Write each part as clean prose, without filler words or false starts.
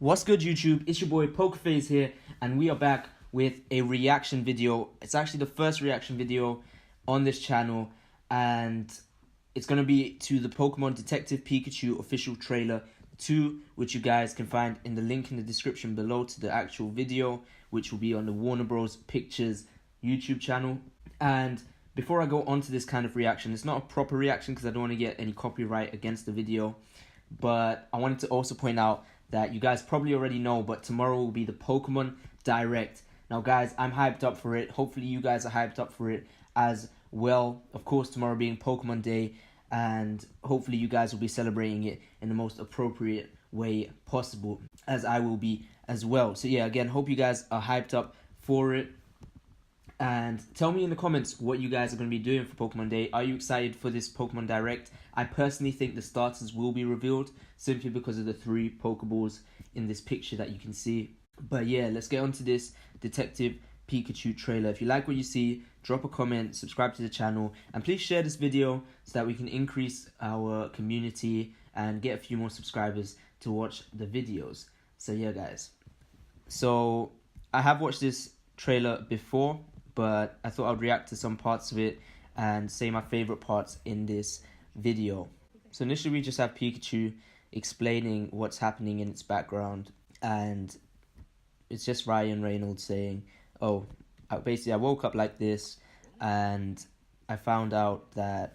What's good, YouTube? It's your boy Pokerface here, and we are back with a reaction video. It's actually the first reaction video on this channel, and it's going to be to the Pokemon Detective Pikachu official trailer 2, which you guys can find in the link in the description below to the actual video, which will be on the Warner Bros. Pictures YouTube channel. And before I go on to this kind of reaction, it's not a proper reaction because I don't want to get any copyright against the video, but I wanted to also point out that you guys probably already know, but tomorrow will be the Pokemon Direct. Now guys, I'm hyped up for it. Hopefully you guys are hyped up for it as well. Of course, tomorrow being Pokemon Day, and hopefully you guys will be celebrating it in the most appropriate way possible, as I will be as well. So yeah, again, hope you guys are hyped up for it. And tell me in the comments what you guys are going to be doing for Pokemon Day. Are you excited for this Pokemon Direct? I personally think the starters will be revealed simply because of the 3 Pokeballs in this picture that you can see. But yeah, let's get on to this Detective Pikachu trailer. If you like what you see, drop a comment, subscribe to the channel, and please share this video so that we can increase our community and get a few more subscribers to watch the videos. So yeah, guys. So I have watched this trailer before, but I thought I'd react to some parts of it and say my favorite parts in this video. So initially we just have Pikachu explaining what's happening in its background, and it's just Ryan Reynolds saying, oh, basically I woke up like this and I found out that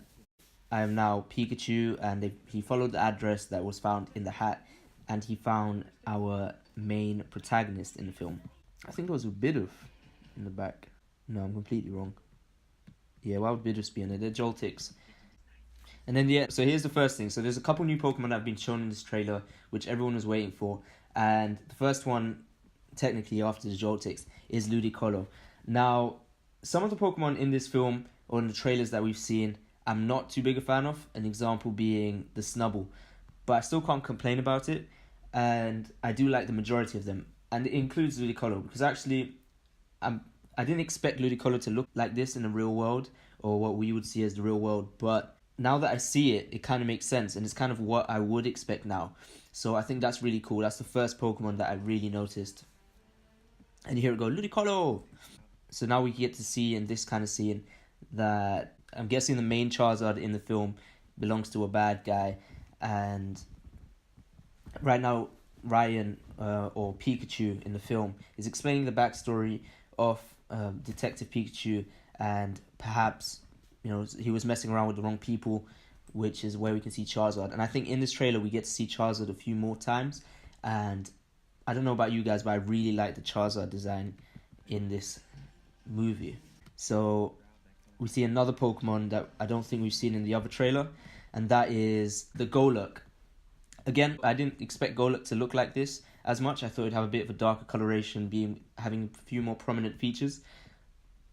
I am now Pikachu, and he followed the address that was found in the hat, and he found our main protagonist in the film. I think it was with Bidoof in the back. No, I'm completely wrong. Yeah, why would Bidoof be in it? They're Joltics. And then, yeah, so here's the first thing. So there's a couple new Pokemon that have been shown in this trailer, which everyone was waiting for. And the first one, technically after the Joltics, is Ludicolo. Now, some of the Pokemon in this film, or in the trailers that we've seen, I'm not too big a fan of. An example being the Snubbull. But I still can't complain about it. And I do like the majority of them. And it includes Ludicolo, because actually, I didn't expect Ludicolo to look like this in the real world, or what we would see as the real world, but now that I see it, it kind of makes sense, and it's kind of what I would expect now. So I think that's really cool. That's the first Pokemon that I really noticed. And here we go, Ludicolo! So now we get to see in this kind of scene that I'm guessing the main Charizard in the film belongs to a bad guy, and right now Ryan, or Pikachu in the film, is explaining the backstory of Detective Pikachu, and perhaps, you know, he was messing around with the wrong people, which is where we can see Charizard. And I think in this trailer we get to see Charizard a few more times, and I don't know about you guys, but I really like the Charizard design in this movie. So we see another Pokemon that I don't think we've seen in the other trailer, and that is the Golurk. Again, I didn't expect Golurk to look like this as much. I thought it'd have a bit of a darker coloration, having a few more prominent features.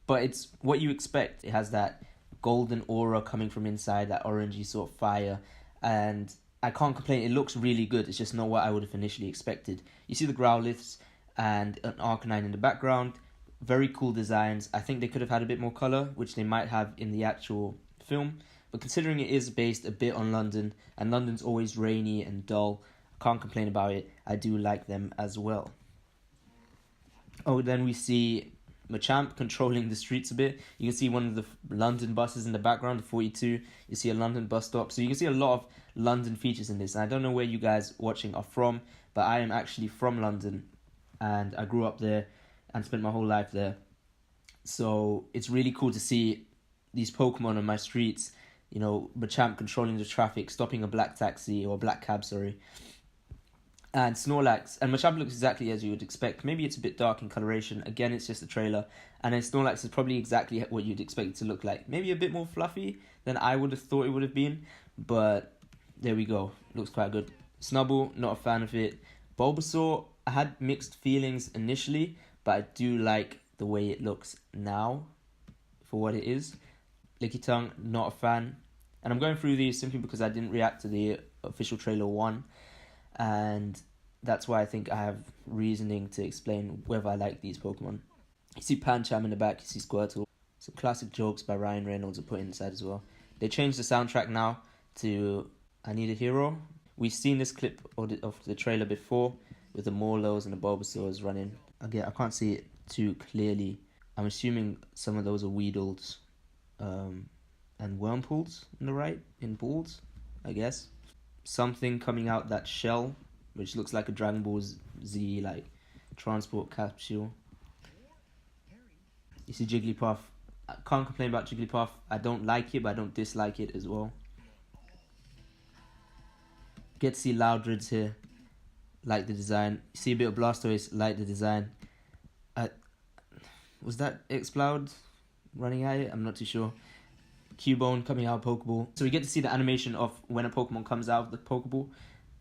But it's what you expect. It has that golden aura coming from inside, that orangey sort of fire. And I can't complain. It looks really good. It's just not what I would have initially expected. You see the Growlithes and an Arcanine in the background. Very cool designs. I think they could have had a bit more color, which they might have in the actual film. But considering it is based a bit on London, and London's always rainy and dull, I can't complain about it. I do like them as well. Oh, then we see Machamp controlling the streets a bit. You can see one of the London buses in the background, the 42. You see a London bus stop. So you can see a lot of London features in this. And I don't know where you guys watching are from, but I am actually from London, and I grew up there and spent my whole life there. So it's really cool to see these Pokemon on my streets. You know, Machamp controlling the traffic, stopping a black taxi, or a black cab, sorry. And Snorlax. And Machamp looks exactly as you would expect. Maybe it's a bit dark in coloration. Again, it's just a trailer. And then Snorlax is probably exactly what you'd expect it to look like. Maybe a bit more fluffy than I would have thought it would have been. But there we go. Looks quite good. Snubbull, not a fan of it. Bulbasaur, I had mixed feelings initially, but I do like the way it looks now for what it is. Lickitung, not a fan. And I'm going through these simply because I didn't react to the official trailer 1. And that's why I think I have reasoning to explain whether I like these Pokemon. You see Pancham in the back, you see Squirtle. Some classic jokes by Ryan Reynolds are put inside as well. They changed the soundtrack now to I Need a Hero. We've seen this clip of the trailer before, with the Morlos and the Bulbasaurs running. Again, I can't see it too clearly. I'm assuming some of those are Weedles and Wurmpools on the right, in balls, I guess. Something coming out that shell, which looks like a Dragon Ball Z, like, transport capsule. You see Jigglypuff. I can't complain about Jigglypuff. I don't like it, but I don't dislike it as well. Get to see Loudreds here. Like the design. You see a bit of Blastoise, like the design. Was that Exploud running at it? I'm not too sure. Cubone coming out of Pokeball. So we get to see the animation of when a Pokemon comes out of the Pokeball.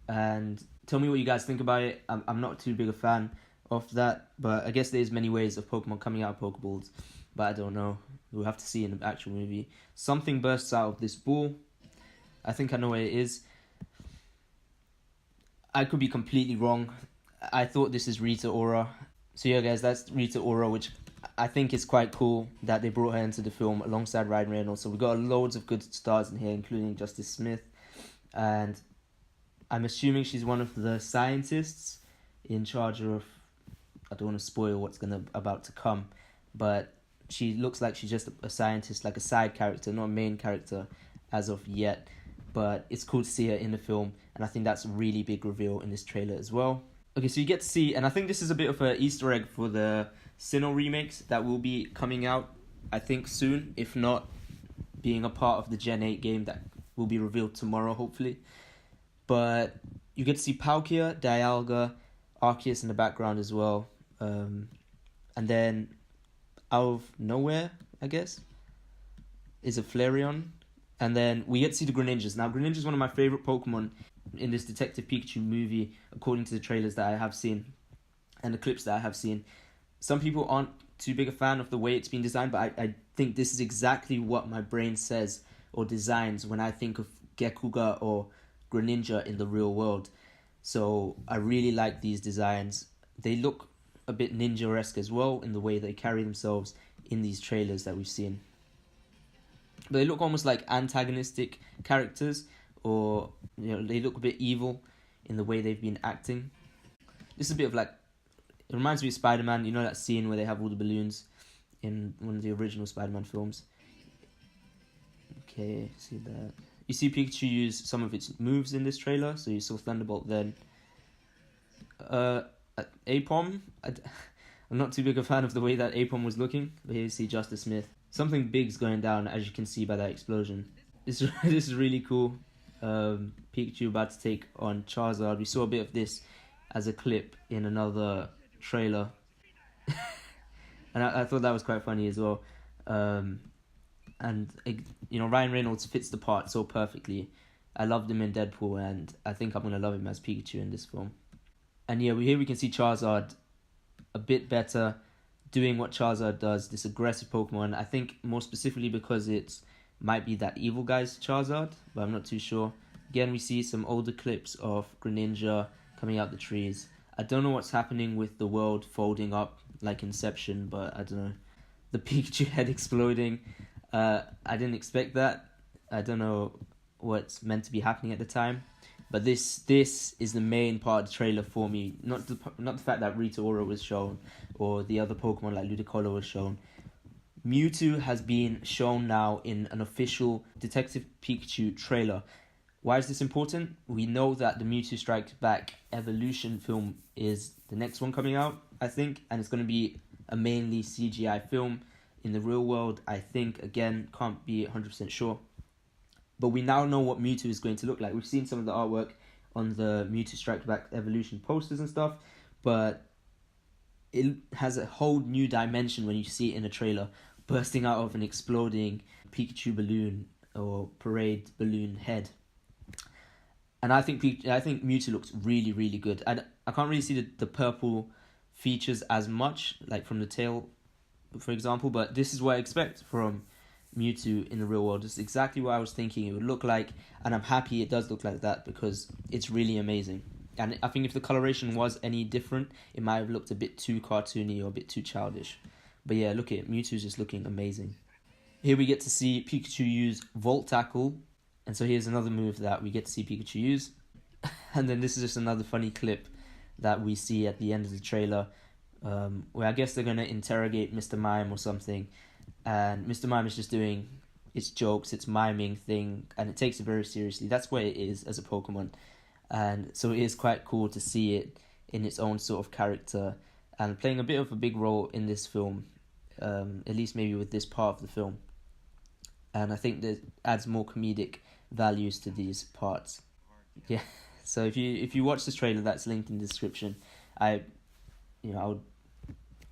And tell me what you guys think about it. I'm not too big a fan of that. But I guess there's many ways of Pokemon coming out of Pokeballs. But I don't know. We'll have to see in the actual movie. Something bursts out of this ball. I think I know what it is. I could be completely wrong. I thought this is Rita Ora. So yeah, guys, that's Rita Ora, which I think is quite cool that they brought her into the film alongside Ryan Reynolds. So we got loads of good stars in here, including Justice Smith. And I'm assuming she's one of the scientists in charge of... I don't want to spoil what's about to come. But she looks like she's just a scientist, like a side character, not a main character as of yet. But it's cool to see her in the film, and I think that's a really big reveal in this trailer as well. Okay, so you get to see, and I think this is a bit of an Easter egg for the Sinnoh remakes that will be coming out, I think, soon, if not being a part of the Gen 8 game that will be revealed tomorrow, hopefully. But you get to see Palkia, Dialga, Arceus in the background as well. And then, out of nowhere, I guess, is a Flareon. And then we get to see the Greninjas. Now, Greninja is one of my favourite Pokemon in this Detective Pikachu movie, according to the trailers that I have seen and the clips that I have seen. Some people aren't too big a fan of the way it's been designed, but I think this is exactly what my brain says or designs when I think of Gekuga or Greninja in the real world. So I really like these designs. They look a bit ninja-esque as well in the way they carry themselves in these trailers that we've seen. But they look almost like antagonistic characters, or they look a bit evil in the way they've been acting. This is a bit of like, it reminds me of Spider-Man. You know that scene where they have all the balloons in one of the original Spider-Man films. Okay, see that. You see Pikachu use some of its moves in this trailer. So you saw Thunderbolt then. Apom. I'm not too big a fan of the way that Apom was looking. But here you see Justice Smith. Something big's going down, as you can see by that explosion. This is really cool. Pikachu about to take on Charizard. We saw a bit of this as a clip in another trailer. And I thought that was quite funny as well. And Ryan Reynolds fits the part so perfectly. I loved him in Deadpool, and I think I'm going to love him as Pikachu in this film. And yeah, here we can see Charizard a bit better, doing what Charizard does, this aggressive Pokemon. I think more specifically because it might be that evil guy's Charizard, but I'm not too sure. Again, we see some older clips of Greninja coming out the trees. I don't know what's happening with the world folding up like Inception, but I don't know. The Pikachu head exploding. I didn't expect that. I don't know what's meant to be happening at the time. But this is the main part of the trailer for me. Not the fact that Rita Ora was shown or the other Pokemon like Ludicolo was shown. Mewtwo has been shown now in an official Detective Pikachu trailer. Why is this important? We know that the Mewtwo Strikes Back Evolution film is the next one coming out, I think. And it's going to be a mainly CGI film. In the real world, I think, again, can't be 100% sure. But we now know what Mewtwo is going to look like. We've seen some of the artwork on the Mewtwo Strikes Back Evolution posters and stuff, but it has a whole new dimension when you see it in a trailer, bursting out of an exploding Pikachu balloon or parade balloon head. And I think Mewtwo looks really, really good. I can't really see the purple features as much, like from the tail, for example, but this is what I expect from Mewtwo in the real world. It's exactly what I was thinking it would look like, and I'm happy it does look like that because it's really amazing. And I think if the coloration was any different, it might have looked a bit too cartoony or a bit too childish. But yeah, look at it. Mewtwo's just looking amazing. Here we get to see Pikachu use Volt Tackle, and so here's another move that we get to see Pikachu use. And then this is just another funny clip that we see at the end of the trailer, where I guess they're going to interrogate Mr. Mime or something, and Mr. Mime is just doing its jokes, its miming thing, and it takes it very seriously. That's what it is as a Pokemon, and so it is quite cool to see it in its own sort of character and playing a bit of a big role in this film, at least maybe with this part of the film. And I think that adds more comedic values to these parts. Yeah. So if you watch this trailer, that's linked in the description. I would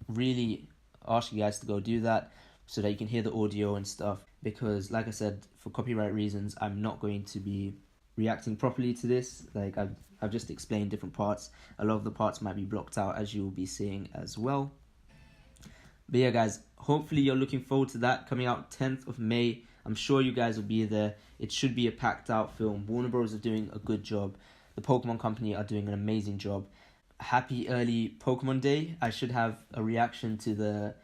really ask you guys to go do that so that you can hear the audio and stuff. Because, like I said, for copyright reasons, I'm not going to be reacting properly to this. Like I've just explained different parts. A lot of the parts might be blocked out, as you will be seeing as well. But yeah, guys, hopefully you're looking forward to that coming out 10th of May. I'm sure you guys will be there. It should be a packed out film. Warner Bros. Are doing a good job. The Pokemon Company are doing an amazing job. Happy early Pokemon Day. I should have a reaction to the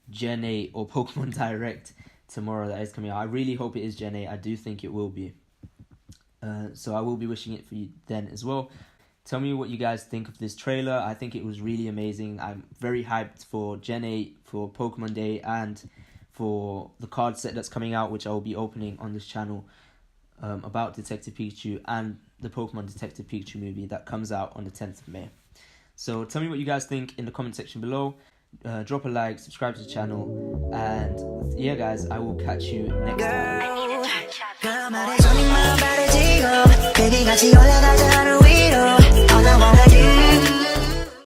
Gen 8 or Pokemon Direct tomorrow that is coming out. I really hope it is Gen 8. I do think it will be. So I will be wishing it for you then as well. Tell me what you guys think of this trailer. I think it was really amazing. I'm very hyped for Gen 8, for Pokemon Day, and for the card set that's coming out, which I will be opening on this channel, about Detective Pikachu and the Pokemon Detective Pikachu movie that comes out on the 10th of May. So tell me what you guys think in the comment section below. Drop a like, subscribe to the channel, and yeah, guys, I will catch you next time.